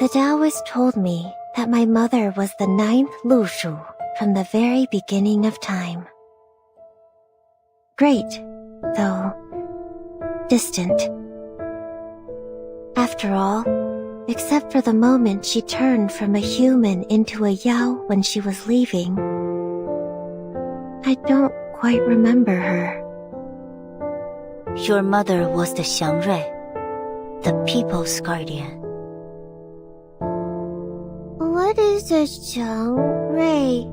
The Taoist told me that my mother was the 9th Lushu from the very beginning of time. Great, though distant. After all, except for the moment she turned from a human into a Yao when she was leaving, I don't quite remember her. Your mother was the Shuori, the people's guardian. What is a Shuori?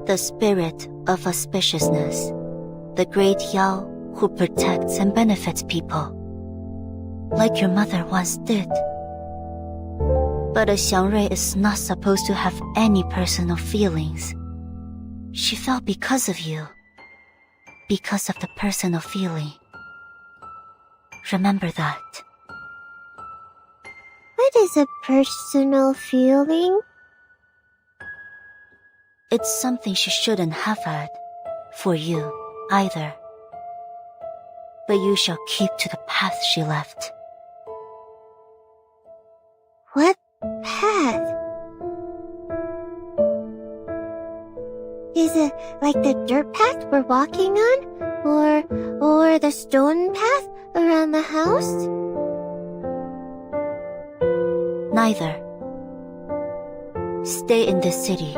The spirit of auspiciousness, the great Yao who protects and benefits people, like your mother once did. But a Shuori is not supposed to have any personal feelings. She fell because of you, because of the personal feeling. Remember that. What is a personal feeling? It's something she shouldn't have had, for you either. But you shall keep to the path she left. What path? Is it like the dirt path we're walking on? Or the stone path around the house? Neither. Stay in this city.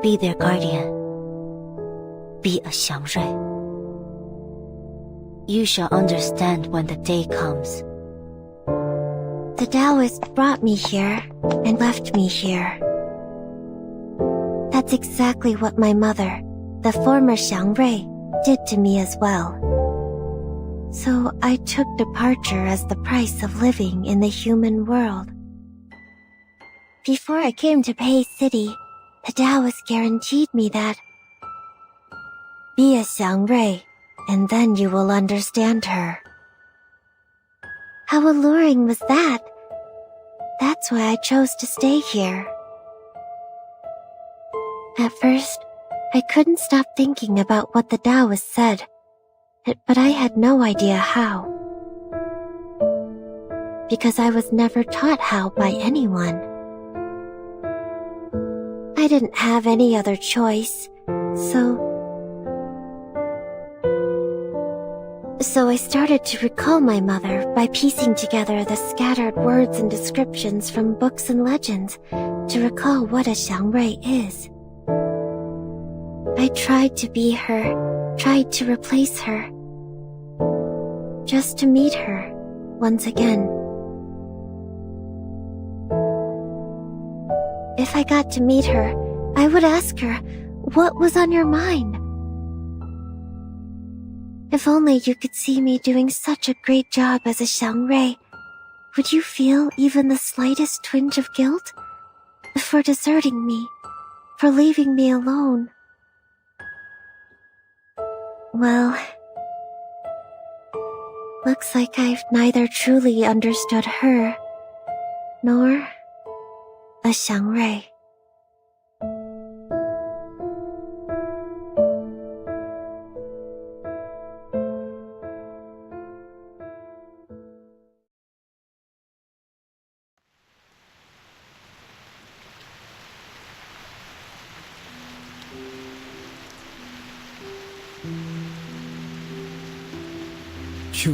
Be their guardian. Be a Shuori. You shall understand when the day comes. The Taoist brought me here and left me here. That's exactly what my mother, the former Shuori, did to me as well. So I took departure as the price of living in the human world. Before I came to Pei City, the Taoist guaranteed me that be a Shuori, and then you will understand her. How alluring was that? That's why I chose to stay here. At first, I couldn't stop thinking about what the Taoist said, but I had no idea how. Because I was never taught how by anyone. I didn't have any other choice, so I started to recall my mother by piecing together the scattered words and descriptions from books and legends to recall what a Shuori is. I tried to be her, tried to replace her, just to meet her once again. If I got to meet her, I would ask her, what was on your mind? If only you could see me doing such a great job as a Shuori, would you feel even the slightest twinge of guilt? For deserting me, for leaving me alone? Well, looks like I've neither truly understood her, nor a Shuori.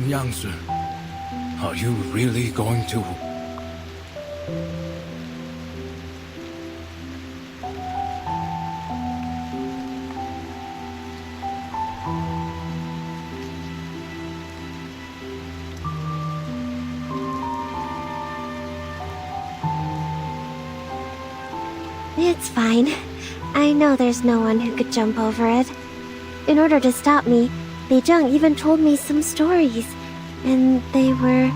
Youngster, are you really going to? It's fine. I know there's no one who could jump over it. In order to stop me, Li Zheng even told me some stories, and they were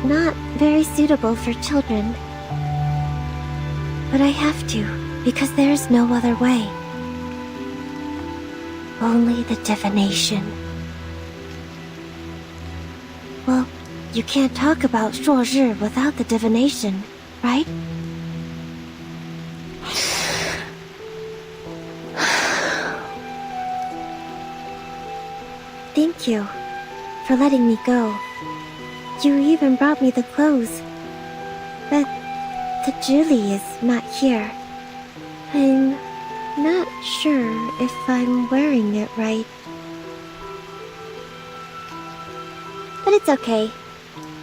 not very suitable for children. But I have to, because there's no other way. Only the divination. Well, you can't talk about Shuori without the divination, right? Thank you for letting me go. You even brought me the clothes. But the Julie is not here. I'm not sure if I'm wearing it right. But it's okay.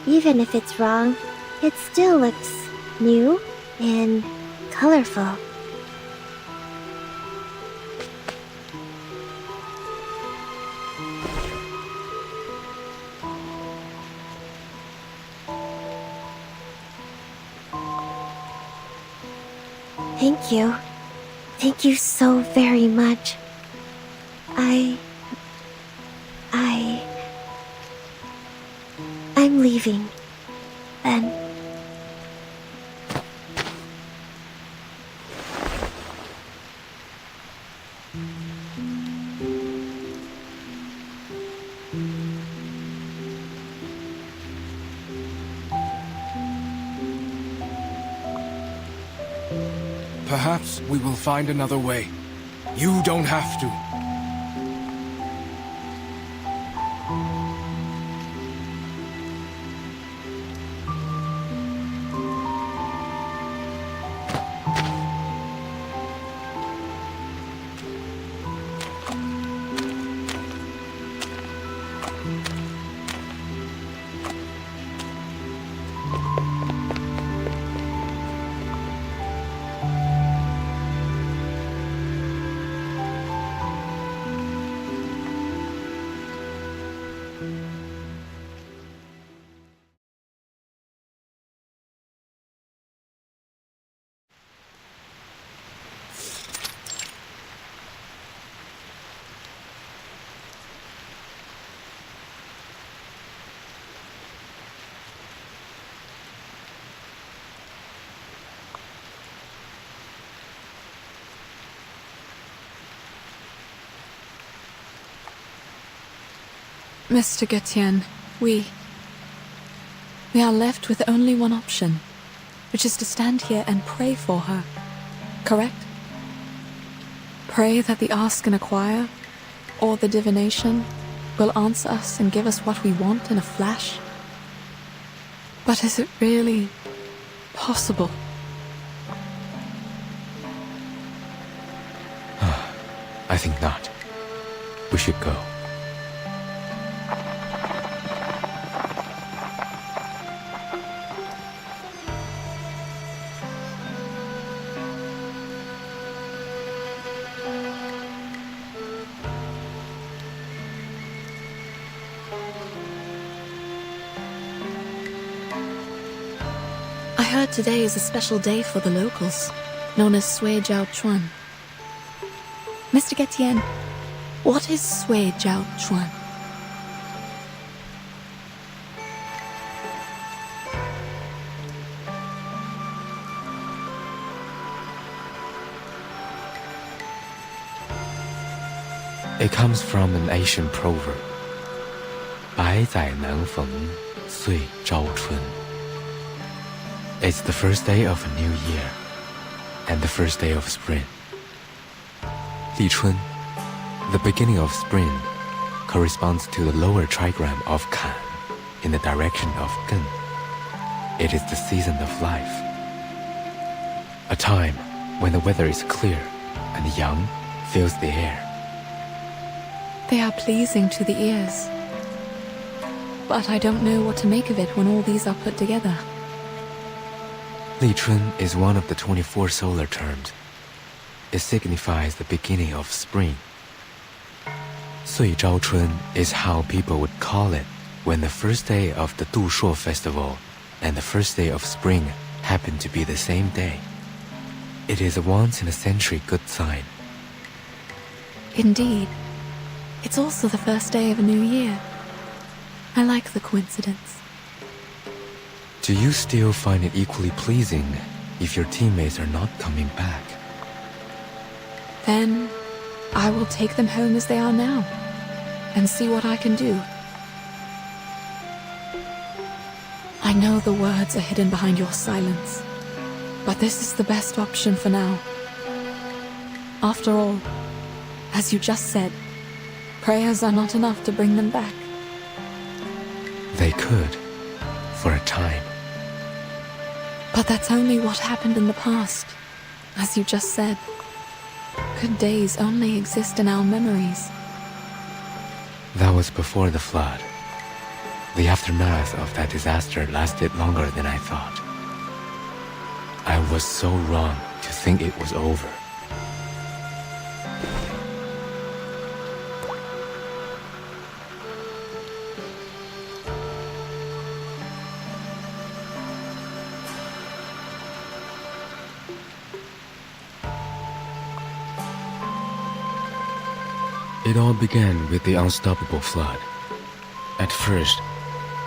Even if it's wrong, it still looks new and colorful. Thank you. Thank you so very much. I'm leaving. Then. Perhaps we will find another way. You don't have to. Mr. Getian, we are left with only one option, which is to stand here and pray for her, correct? Pray that the Ask and Acquire, or the divination, will answer us and give us what we want in a flash? But is it really possible? I think not. We should go. I heard today is a special day for the locals, known as Sui Jiao Chuan. Mr. Getian, what is Sui Jiao Chuan? It comes from an Asian proverb. 百载难逢，岁朝春. It's the first day of a new year, and the first day of spring. 立春, the beginning of spring, corresponds to the lower trigram of Kan, in the direction of Gen. It is the season of life. A time when the weather is clear and young fills the air. They are pleasing to the ears. But I don't know what to make of it when all these are put together. 立春 is one of the 24 solar terms. It signifies the beginning of spring. 岁朝春 is how people would call it when the first day of the Du Shuo festival and the first day of spring happen to be the same day. It is a once-in-a-century good sign. Indeed. It's also the first day of a new year. I like the coincidence. Do you still find it equally pleasing if your teammates are not coming back? Then I will take them home as they are now and see what I can do. I know the words are hidden behind your silence, but this is the best option for now. After all, as you just said, prayers are not enough to bring them back. They could, for a time. But that's only what happened in the past, as you just said. Good days only exist in our memories. That was before the flood. The aftermath of that disaster lasted longer than I thought. I was so wrong to think it was over. It all began with the unstoppable flood. At first,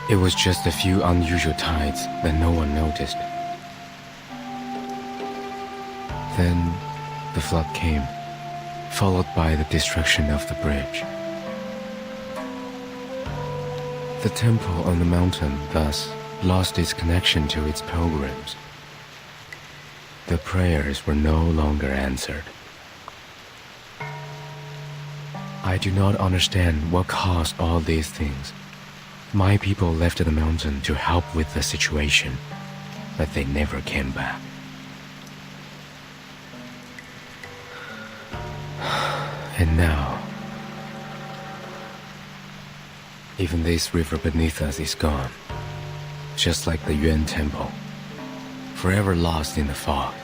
it was just a few unusual tides that no one noticed. Then, the flood came, followed by the destruction of the bridge. The temple on the mountain thus lost its connection to its pilgrims. The prayers were no longer answered. I do not understand what caused all these things. My people left the mountain to help with the situation, but they never came back. And now, even this river beneath us is gone, just like the Yuan temple, forever lost in the fog.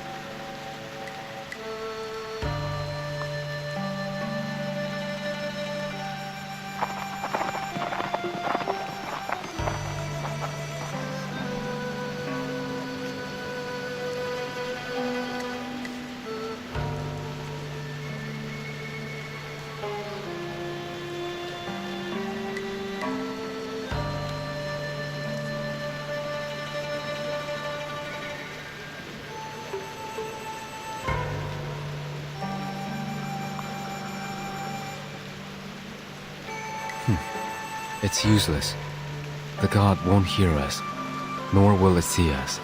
It's useless. The god won't hear us, nor will it see us.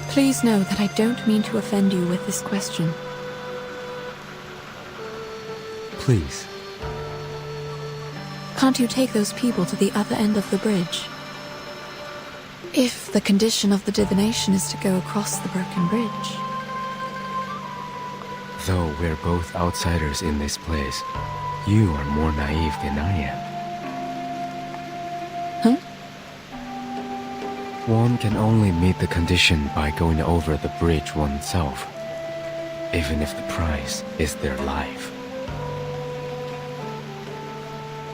Please know that I don't mean to offend you with this question. Please. Can't you take those people to the other end of the bridge? If the condition of the divination is to go across the broken bridge. Though we're both outsiders in this place, you are more naive than I am. Huh? One can only meet the condition by going over the bridge oneself, even if the price is their life.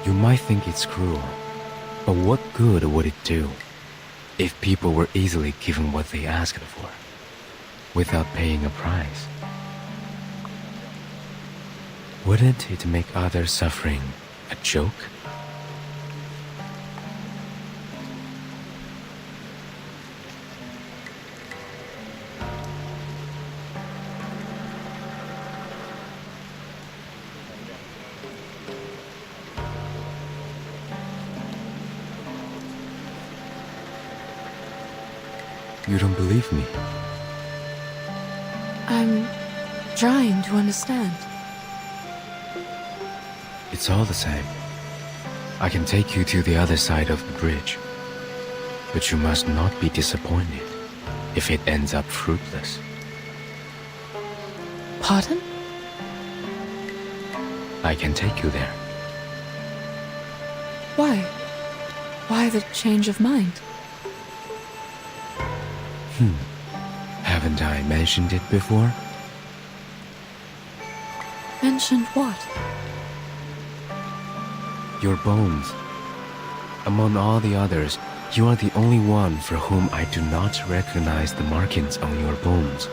You might think it's cruel, but what good would it do if people were easily given what they asked for, without paying a price? Wouldn't it make others' suffering a joke? You don't believe me? I'm trying to understand. It's all the same. I can take you to the other side of the bridge. But you must not be disappointed if it ends up fruitless. Pardon? I can take you there. Why? Why the change of mind? Haven't I mentioned it before? Mentioned what? Your bones. Among all the others, you are the only one for whom I do not recognize the markings on your bones.